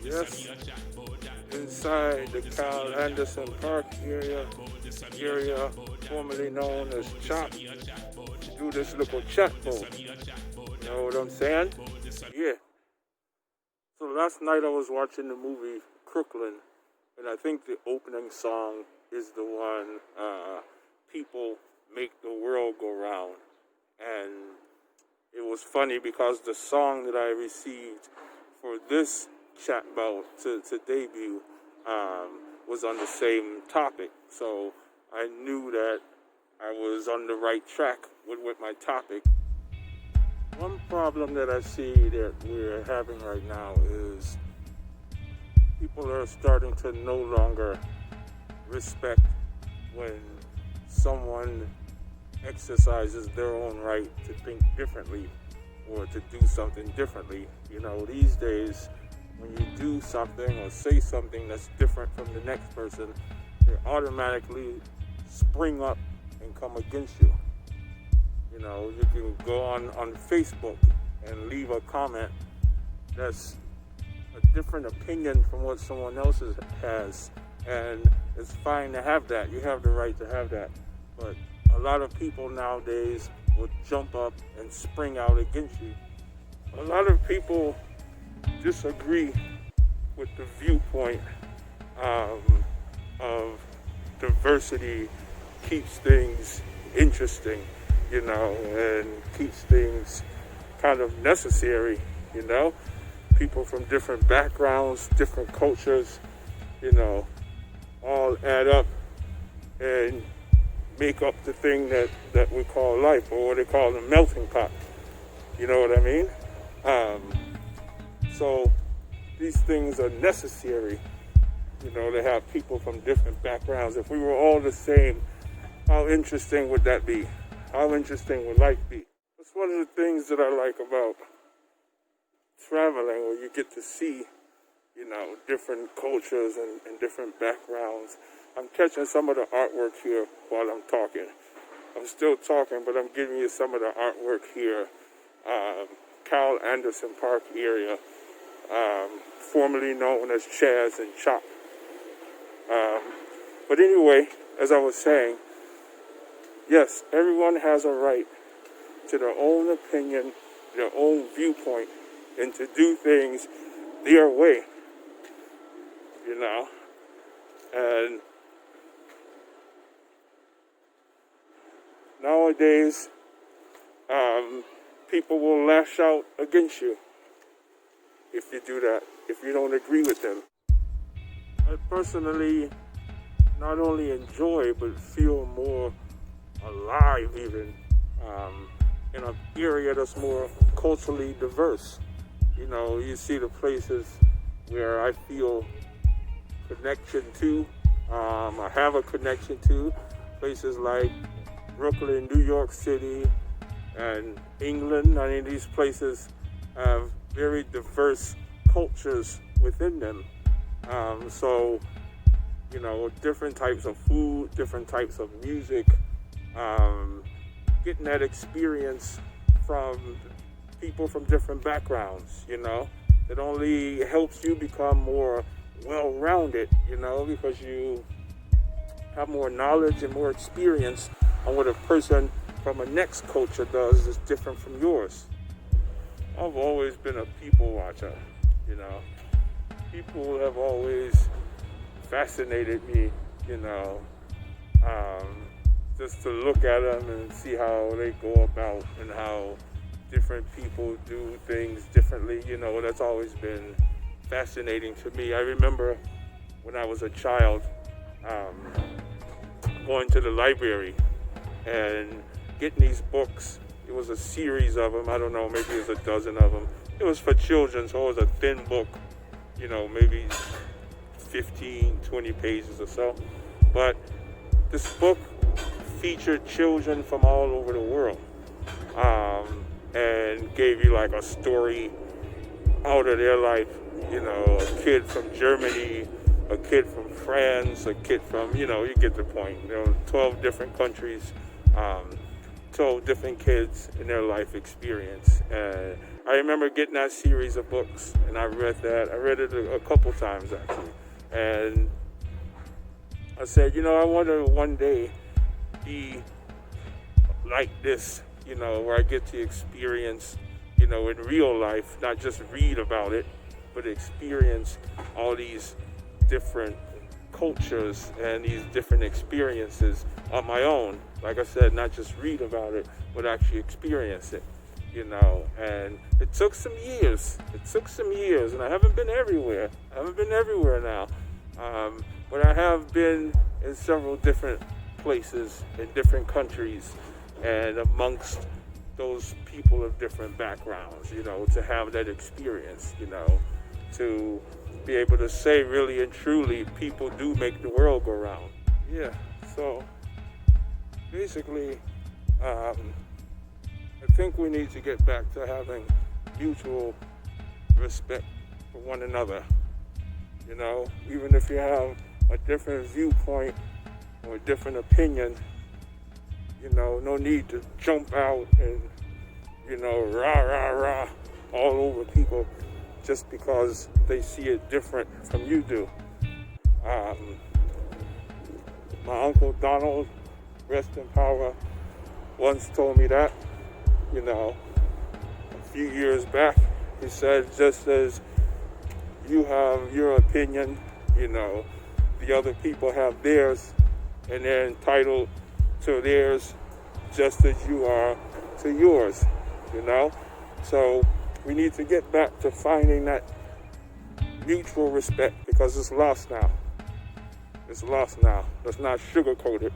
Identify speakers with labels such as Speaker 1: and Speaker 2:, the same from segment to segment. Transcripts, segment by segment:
Speaker 1: Yes, inside the CalAndersonPark area formerly known as CHOP, do this little chat boat. You know what I'm saying? Yeah. So last night I was watching the movie Crooklyn, and I think the opening song is the one, People Make the World Go Round. And it was funny because the song that I received for this chatbout to debut was on the same topic. So I knew that I was on the right track with my topic. One problem that I see that we're having right now is people are starting to no longer respect when someone exercises their own right to think differently or to do something differently. You know, these days, when you do something or say something that's different from the next person, they automatically spring up and come against you. You know, you can go on Facebook and leave a comment that's a different opinion from what someone else has, and it's fine to have that. You have the right to have that. But a lot of people nowadays will jump up and spring out against you. A lot of people disagree with the viewpoint of diversity keeps things interesting, you know, and keeps things kind of necessary, you know. People from different backgrounds, different cultures, you know, all add up and make up the thing that we call life, or what they call the melting pot. You know what I mean? So these things are necessary, you know, to have people from different backgrounds. If we were all the same, how interesting would that be? How interesting would life be? That's one of the things that I like about traveling, where you get to see, you know, different cultures and different backgrounds. I'm catching some of the artwork here while I'm talking. I'm still talking, but I'm giving you some of the artwork here. CalAndersonPark area, formerly known as Chaz and Chop. But anyway, as I was saying, yes, everyone has a right to their own opinion, their own viewpoint, and to do things their way, you know. And nowadays, people will lash out against you if you do that, if you don't agree with them. I personally not only enjoy, but feel more alive even in an area that's more culturally diverse. You know, you see the places where I feel connection to, I have a connection to, places like Brooklyn, New York City, and England. I mean, these places have very diverse cultures within them. So, you know, different types of food, different types of music, getting that experience from people from different backgrounds, you know, it only helps you become more well-rounded, you know, because you have more knowledge and more experience on what a person from a next culture does is different from yours. I've always been a people watcher, you know. People have always fascinated me, you know, just to look at them and see how they go about and how different people do things differently, you know. That's always been fascinating to me. I remember when I was a child, going to the library and getting these books. It was a series of them. I don't know, maybe it was a dozen of them. It was for children, so it was a thin book, you know, maybe 15, 20 pages or so. But this book featured children from all over the world, and gave you like a story out of their life. You know, a kid from Germany, a kid from France, a kid from, you know, you get the point. You know, 12 different countries, 12 different kids in their life experience. And I remember getting that series of books, and I read that. I read it a couple times, actually. And I said, you know, I want to one day be like this, you know, where I get to experience, you know, in real life, not just read about it, but experience all these different cultures and these different experiences on my own. Like I said, not just read about it, but actually experience it, you know. And it took some years. And I haven't been everywhere. Now. But I have been in several different places, in different countries, and amongst those people of different backgrounds, you know, to have that experience, you know, to be able to say really and truly, people do make the world go round. Yeah, so basically, I think we need to get back to having mutual respect for one another. You know, even if you have a different viewpoint or a different opinion, you know, no need to jump out and, you know, rah, rah, rah, all over people just because they see it different from you do. My Uncle Donald, rest in power, once told me that, you know, a few years back. He said, just as you have your opinion, you know, the other people have theirs, and they're entitled to theirs just as you are to yours, you know? So we need to get back to finding that mutual respect, because it's lost now. Let's not sugarcoat it.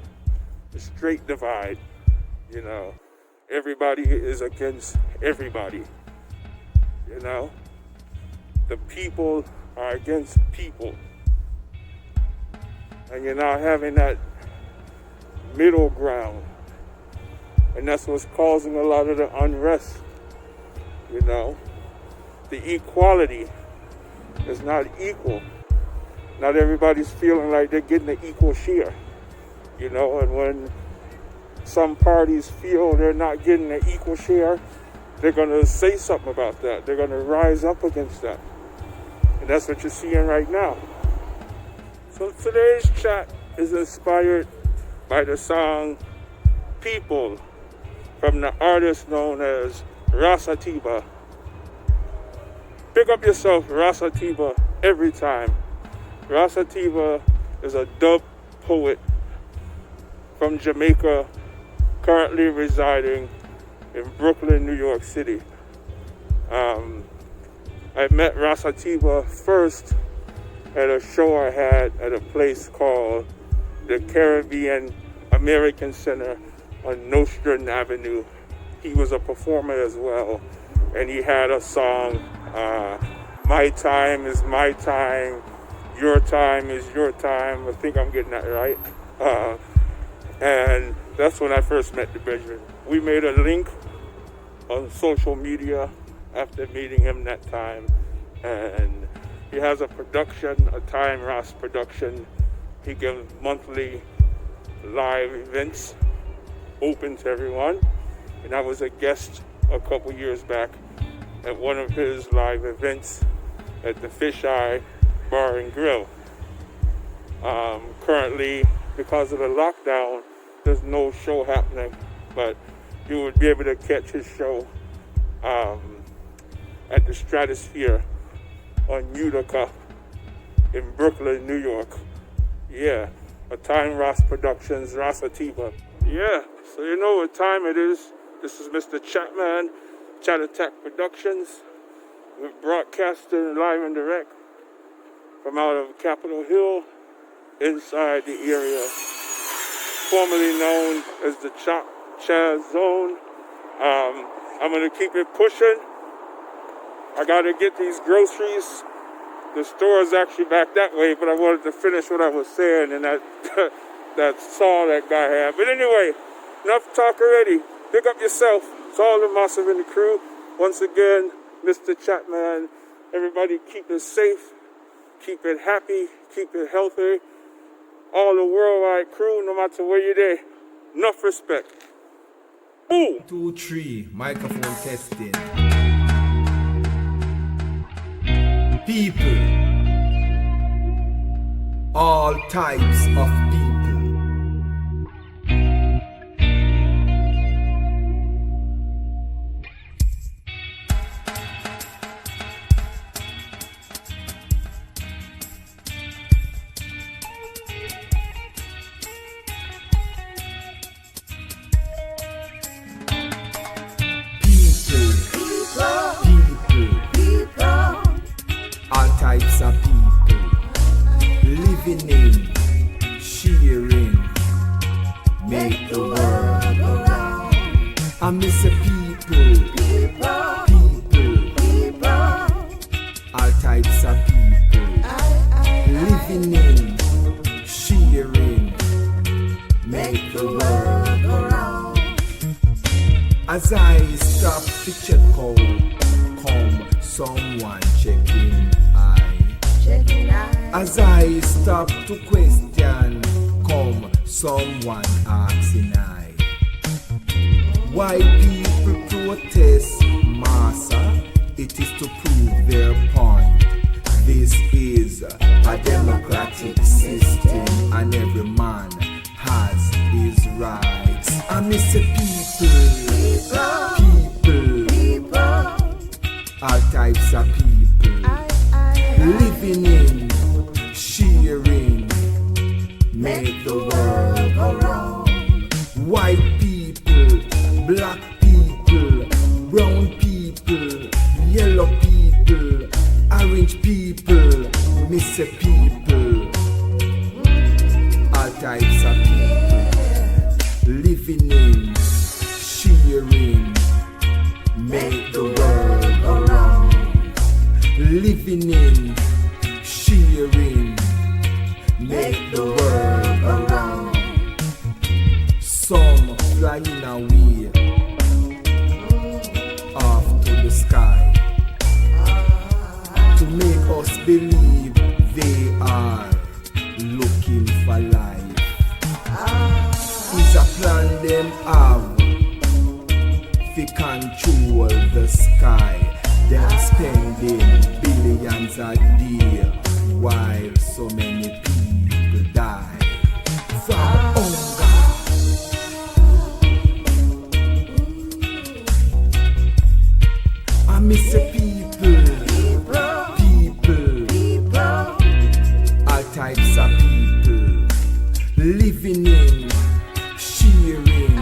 Speaker 1: The straight divide, you know. Everybody is against everybody, you know. The people are against people. And you're not having that middle ground. And that's what's causing a lot of the unrest, you know. The equality is not equal. Not everybody's feeling like they're getting an equal share, you know. And when some parties feel they're not getting an equal share, they're going to say something about that. They're going to rise up against that. And that's what you're seeing right now. So today's chat is inspired by the song People from the artist known as Ras Atiba. Pick up yourself, Ras Atiba, every time. Ras Atiba is a dub poet from Jamaica, currently residing in Brooklyn, New York City. I met Ras Atiba first at a show I had at a place called the Caribbean American Center on Nostrand Avenue. He was a performer as well, and he had a song, My Time is My Time, Your Time is Your Time. I think I'm getting that right. And that's when I first met the Benjamin. We made a link on social media after meeting him that time, and he has a production, a Time Ras production. He gives monthly live events open to everyone, and I was a guest a couple years back at one of his live events at the Fisheye Bar and Grill. Currently, because of the lockdown, there's no show happening, but you would be able to catch his show at the Stratosphere on Utica in Brooklyn, New York. Yeah, a Time Ras Productions, Ras Atiba. Yeah, so you know what time it is. This is Mr. Chatman, Chat Attack Productions. We're broadcasting live and direct from out of Capitol Hill, inside the area formerly known as the Chaz Zone. I'm going to keep it pushing. I got to get these groceries. The store is actually back that way, but I wanted to finish what I was saying, and that that song that guy had. But anyway, enough talk already. Pick up yourself. It's all the massive in the crew. Once again, Mr. Chatman. Everybody keep it safe, keep it happy, keep it healthy. All the worldwide crew, no matter where you're there. Enough respect. Boom.
Speaker 2: 2, 3, microphone testing. People, all types of people. All types of people living in, sharing, make the world go round. I miss the people, all types of people living in, sharing, make the world go round. As I stop to check out, come someone checking eye. As I stop to question, come someone asking I. Why people protest, massa? It is to prove their point. This is a democratic system and every man has his rights. I miss the people, all types of people living in, sharing, make the world go round. White people, black people, brown people, yellow people, orange people, miss the people, all types of people living in, sharing, make the world go round. Living in, sharing, make the world go round. Some flying away off to the sky to make us believe they are looking for life. It's a plan them have to control the sky. They're spending billions a day while so many people die from hunger. I miss the people, all types of people living in, sharing,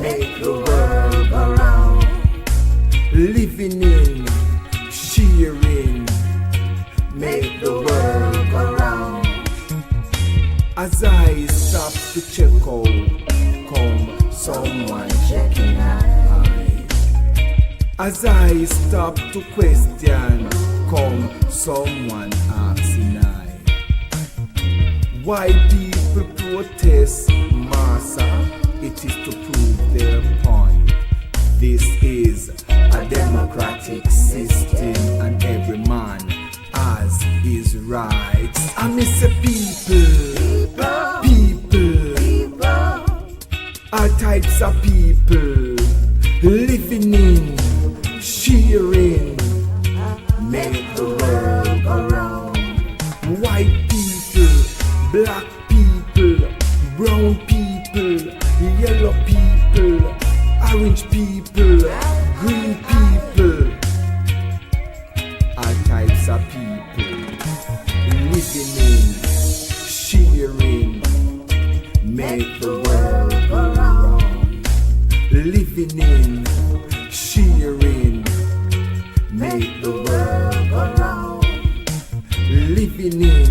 Speaker 2: make the world go round. Living in, sharing, make the world go round. As I stop to check out, come someone checking eye. As I stop to question, come someone asking I. Why people protest, massa? It is to prove their point. This is a democratic system and every man has his rights. I miss the people, all types of people living in, sharing, make the world go round. White people, black people, brown people, yellow people, orange people, green people, all types of people living in, sharing, make the world go round. Living in, sharing, make the world go round. Living in,